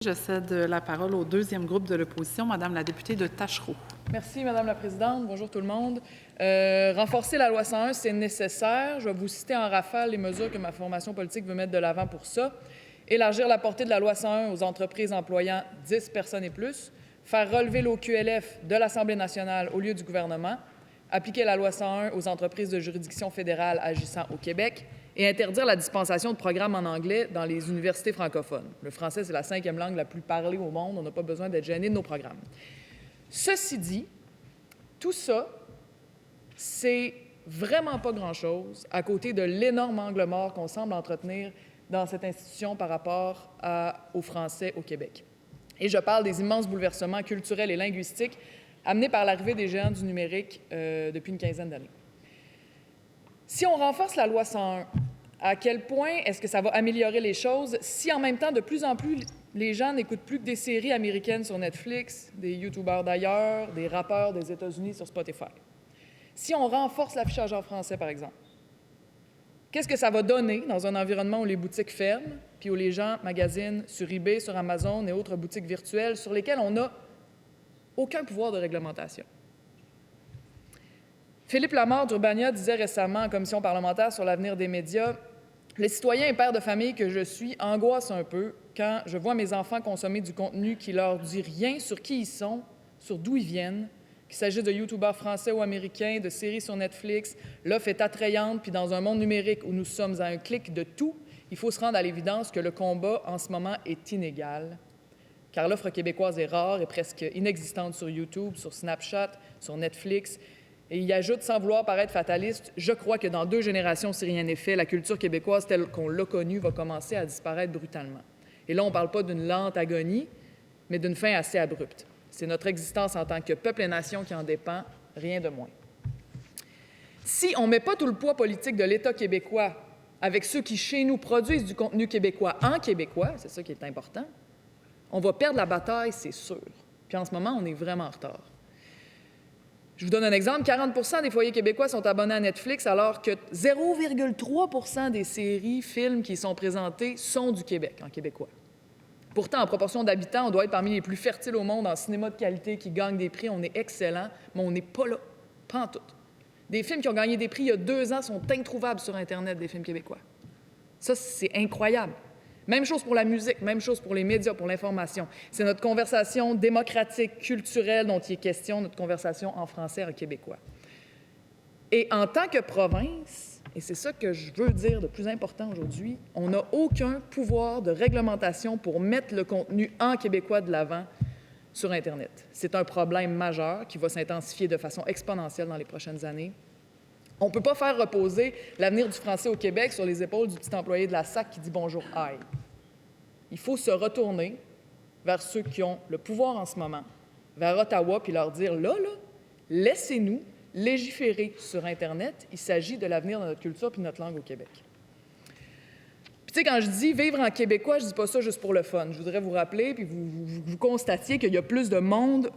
Je cède la parole au deuxième groupe de l'opposition, Madame la députée de Tachereau. Merci, Madame la Présidente. Bonjour tout le monde. Renforcer la loi 101, c'est nécessaire. Je vais vous citer en rafale les mesures que ma formation politique veut mettre de l'avant pour ça. Élargir la portée de la loi 101 aux entreprises employant 10 personnes et plus, faire relever l'OQLF de l'Assemblée nationale au lieu du gouvernement, appliquer la loi 101 aux entreprises de juridiction fédérale agissant au Québec et interdire la dispensation de programmes en anglais dans les universités francophones. Le français, c'est la 5e langue la plus parlée au monde. On n'a pas besoin d'être gêné de nos programmes. Ceci dit, tout ça, c'est vraiment pas grand-chose à côté de l'énorme angle mort qu'on semble entretenir dans cette institution par rapport aux Français au Québec. Et je parle des immenses bouleversements culturels et linguistiques amenés par l'arrivée des géants du numérique depuis une quinzaine d'années. Si on renforce la loi 101, à quel point est-ce que ça va améliorer les choses si en même temps, de plus en plus, les gens n'écoutent plus que des séries américaines sur Netflix, des YouTubers d'ailleurs, des rappeurs des États-Unis sur Spotify? Si on renforce l'affichage en français, par exemple, qu'est-ce que ça va donner dans un environnement où les boutiques ferment, puis où les gens magasinent sur eBay, sur Amazon et autres boutiques virtuelles sur lesquelles on n'a aucun pouvoir de réglementation? Philippe Lamar d'Urbania disait récemment en commission parlementaire sur l'avenir des médias: « Les citoyens et pères de famille que je suis angoissent un peu quand je vois mes enfants consommer du contenu qui leur dit rien sur qui ils sont, sur d'où ils viennent, qu'il s'agisse de YouTubers français ou américains, de séries sur Netflix. L'offre est attrayante, puis dans un monde numérique où nous sommes à un clic de tout, il faut se rendre à l'évidence que le combat en ce moment est inégal. Car l'offre québécoise est rare et presque inexistante sur YouTube, sur Snapchat, sur Netflix. » Et il ajoute, sans vouloir paraître fataliste: « Je crois que dans 2 générations, si rien n'est fait, la culture québécoise telle qu'on l'a connue va commencer à disparaître brutalement. » Et là, on ne parle pas d'une lente agonie, mais d'une fin assez abrupte. C'est notre existence en tant que peuple et nation qui en dépend, rien de moins. Si on ne met pas tout le poids politique de l'État québécois avec ceux qui, chez nous, produisent du contenu québécois en québécois, c'est ça qui est important, on va perdre la bataille, c'est sûr. Puis en ce moment, on est vraiment en retard. Je vous donne un exemple. 40 des foyers québécois sont abonnés à Netflix, alors que 0,3 des séries, films qui y sont présentés sont du Québec, en québécois. Pourtant, en proportion d'habitants, on doit être parmi les plus fertiles au monde en cinéma de qualité qui gagnent des prix. On est excellent, mais on n'est pas là, pas en tout. Des films qui ont gagné des prix il y a 2 ans sont introuvables sur Internet, des films québécois. Ça, c'est incroyable. Même chose pour la musique, même chose pour les médias, pour l'information. C'est notre conversation démocratique, culturelle dont il est question, notre conversation en français, en québécois. Et en tant que province, et c'est ça que je veux dire de plus important aujourd'hui, on n'a aucun pouvoir de réglementation pour mettre le contenu en québécois de l'avant sur Internet. C'est un problème majeur qui va s'intensifier de façon exponentielle dans les prochaines années. On ne peut pas faire reposer l'avenir du français au Québec sur les épaules du petit employé de la SAC qui dit « bonjour, aïe ». Il faut se retourner vers ceux qui ont le pouvoir en ce moment, vers Ottawa, puis leur dire « là, laissez-nous légiférer sur Internet. Il s'agit de l'avenir de notre culture puis de notre langue au Québec. » Puis tu sais, quand je dis vivre en québécois, je ne dis pas ça juste pour le fun. Je voudrais vous rappeler, puis vous constatiez qu'il y a plus de monde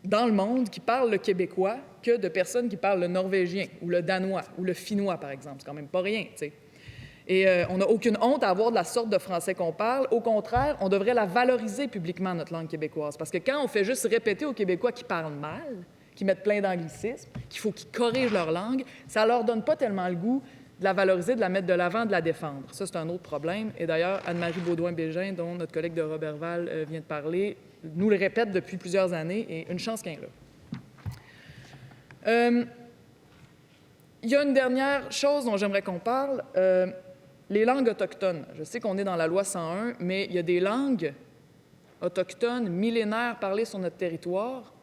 dans le monde qui parle le québécois que de personnes qui parlent le norvégien ou le danois ou le finnois, par exemple. C'est quand même pas rien, tu sais. Et on n'a aucune honte à avoir de la sorte de français qu'on parle. Au contraire, on devrait la valoriser publiquement, notre langue québécoise. Parce que quand on fait juste répéter aux Québécois qui parlent mal, qui mettent plein d'anglicismes, qu'il faut qu'ils corrigent leur langue, ça leur donne pas tellement le goût de la valoriser, de la mettre de l'avant, de la défendre. Ça, c'est un autre problème. Et d'ailleurs, Anne-Marie Beaudoin-Bégin, dont notre collègue de Roberval vient de parler, nous le répète depuis plusieurs années, et une chance qu'elle est là. Il y a une dernière chose dont j'aimerais qu'on parle, les langues autochtones. Je sais qu'on est dans la loi 101, mais il y a des langues autochtones millénaires parlées sur notre territoire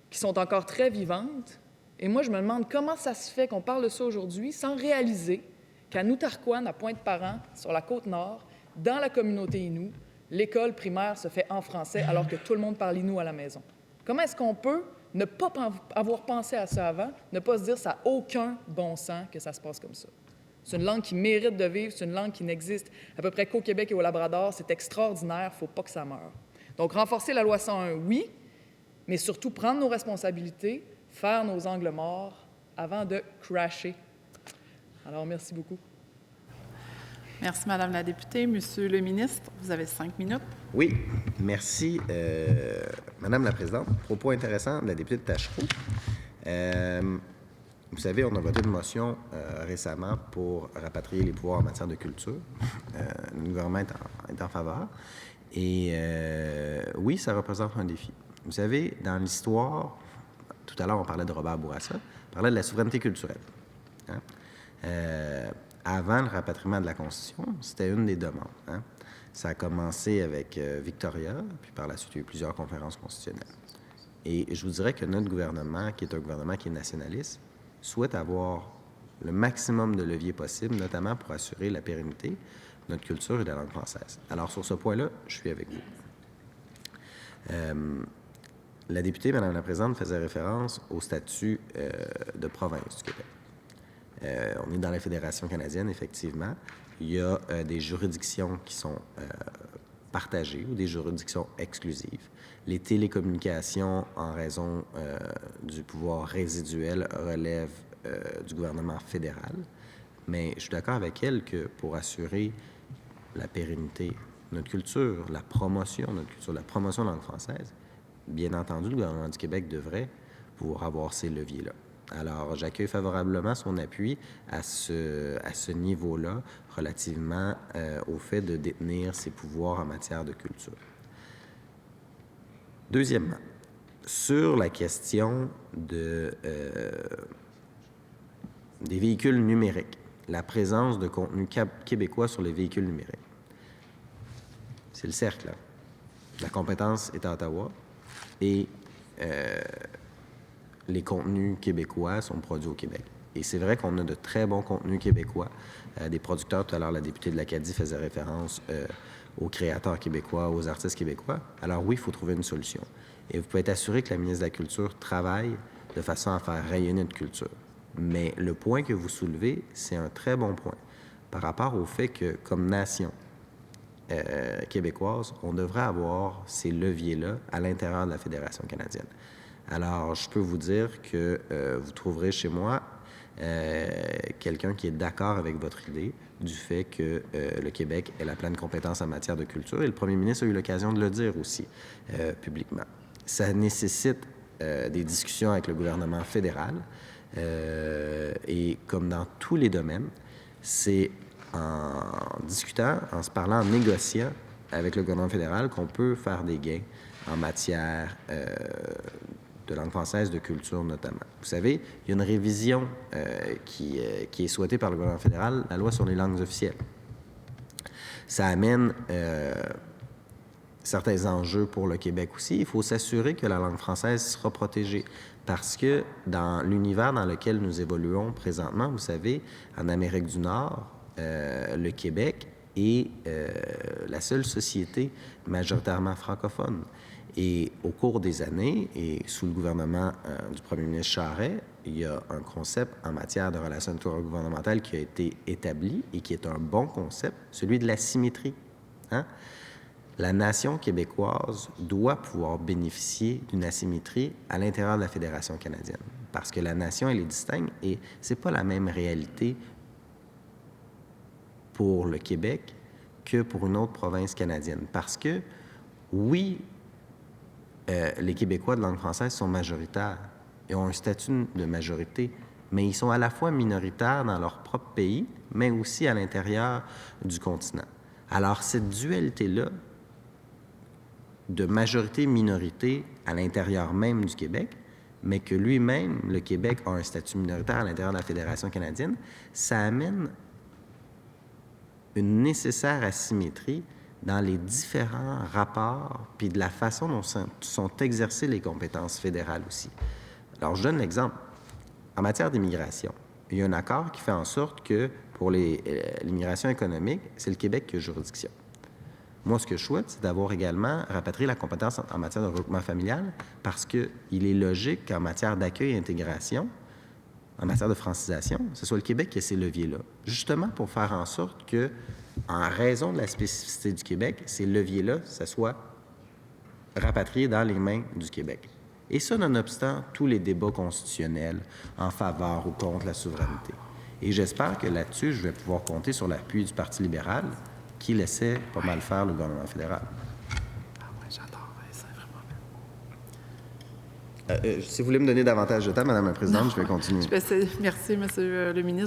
qui sont encore très vivantes. Et moi, je me demande comment ça se fait qu'on parle de ça aujourd'hui sans réaliser qu'à Noutarquoine, à Pointe-Parent, sur la Côte-Nord, dans la communauté Innu, l'école primaire se fait en français alors que tout le monde parle Innu à la maison. Comment est-ce qu'on peut ne pas avoir pensé à ça avant, ne pas se dire ça n'a aucun bon sens que ça se passe comme ça? C'est une langue qui mérite de vivre, c'est une langue qui n'existe à peu près qu'au Québec et au Labrador. C'est extraordinaire, il ne faut pas que ça meure. Donc, renforcer la loi 101, oui, mais surtout prendre nos responsabilités, faire nos angles morts avant de crasher. Alors, merci beaucoup. Merci, Madame la députée. Monsieur le ministre, vous avez 5 minutes. Oui, merci, Madame la Présidente. Propos intéressant de la députée de Tachereau. Vous savez, on a voté une motion récemment pour rapatrier les pouvoirs en matière de culture. Le gouvernement est en faveur. Et oui, ça représente un défi. Vous savez, dans l'histoire, tout à l'heure, on parlait de Robert Bourassa, on parlait de la souveraineté culturelle. Hein? Avant le rapatriement de la Constitution, c'était une des demandes. Hein? Ça a commencé avec Victoria, puis par la suite, il y a eu plusieurs conférences constitutionnelles. Et je vous dirais que notre gouvernement, qui est un gouvernement qui est nationaliste, souhaite avoir le maximum de leviers possible, notamment pour assurer la pérennité de notre culture et de la langue française. Alors, sur ce point-là, je suis avec vous. La députée, Madame la Présidente, faisait référence au statut de province du Québec. On est dans la Fédération canadienne, effectivement. Il y a des juridictions qui sont partagées ou des juridictions exclusives. Les télécommunications, en raison du pouvoir résiduel, relèvent du gouvernement fédéral. Mais je suis d'accord avec elle que pour assurer la pérennité de notre culture, la promotion de notre culture, la promotion de la langue française, bien entendu, le gouvernement du Québec devrait pouvoir avoir ces leviers-là. Alors, j'accueille favorablement son appui à ce niveau-là relativement au fait de détenir ses pouvoirs en matière de culture. Deuxièmement, sur la question des véhicules numériques, la présence de contenu québécois sur les véhicules numériques. C'est le cercle, là. La compétence est à Ottawa et les contenus québécois sont produits au Québec. Et c'est vrai qu'on a de très bons contenus québécois. Des producteurs, tout à l'heure, la députée de l'Acadie faisait référence aux créateurs québécois, aux artistes québécois. Alors oui, il faut trouver une solution. Et vous pouvez être assuré que la ministre de la Culture travaille de façon à faire rayonner notre culture. Mais le point que vous soulevez, c'est un très bon point par rapport au fait que, comme nation québécoise, on devrait avoir ces leviers-là à l'intérieur de la Fédération canadienne. Alors, je peux vous dire que vous trouverez chez moi quelqu'un qui est d'accord avec votre idée du fait que le Québec ait la pleine compétence en matière de culture. Et le premier ministre a eu l'occasion de le dire aussi publiquement. Ça nécessite des discussions avec le gouvernement fédéral. Et comme dans tous les domaines, c'est en discutant, en se parlant, en négociant avec le gouvernement fédéral qu'on peut faire des gains en matière de langue française, de culture notamment. Vous savez, il y a une révision qui est souhaitée par le gouvernement fédéral, la loi sur les langues officielles. Ça amène certains enjeux pour le Québec aussi. Il faut s'assurer que la langue française sera protégée parce que dans l'univers dans lequel nous évoluons présentement, vous savez, en Amérique du Nord, le Québec est la seule société majoritairement francophone. Et au cours des années, et sous le gouvernement du premier ministre Charest, il y a un concept en matière de relations intergouvernementales qui a été établi et qui est un bon concept, celui de la symétrie. Hein? La nation québécoise doit pouvoir bénéficier d'une asymétrie à l'intérieur de la Fédération canadienne parce que la nation, elle est distincte et c'est pas la même réalité pour le Québec que pour une autre province canadienne. Parce que, oui, les Québécois de langue française sont majoritaires et ont un statut de majorité, mais ils sont à la fois minoritaires dans leur propre pays, mais aussi à l'intérieur du continent. Alors, cette dualité-là, de majorité-minorité à l'intérieur même du Québec, mais que lui-même, le Québec, a un statut minoritaire à l'intérieur de la Fédération canadienne, ça amène une nécessaire asymétrie dans les différents rapports puis de la façon dont sont exercées les compétences fédérales aussi. Alors, je donne l'exemple. En matière d'immigration, il y a un accord qui fait en sorte que pour l'immigration économique, c'est le Québec qui a juridiction. Moi, ce que je souhaite, c'est d'avoir également rapatrié la compétence en matière de regroupement familial parce qu'il est logique qu'en matière d'accueil et intégration, en matière de francisation, ce soit le Québec qui ait ces leviers-là, justement pour faire en sorte que, en raison de la spécificité du Québec, ces leviers-là, ça soit rapatrié dans les mains du Québec. Et ça, nonobstant tous les débats constitutionnels en faveur ou contre la souveraineté. Et j'espère que là-dessus, je vais pouvoir compter sur l'appui du Parti libéral qui laissait pas mal faire le gouvernement fédéral. Ah ouais, j'adore. Ouais, c'est vraiment bien. Si vous voulez me donner davantage de temps, Madame la Présidente, je vais continuer. Merci, Monsieur le ministre.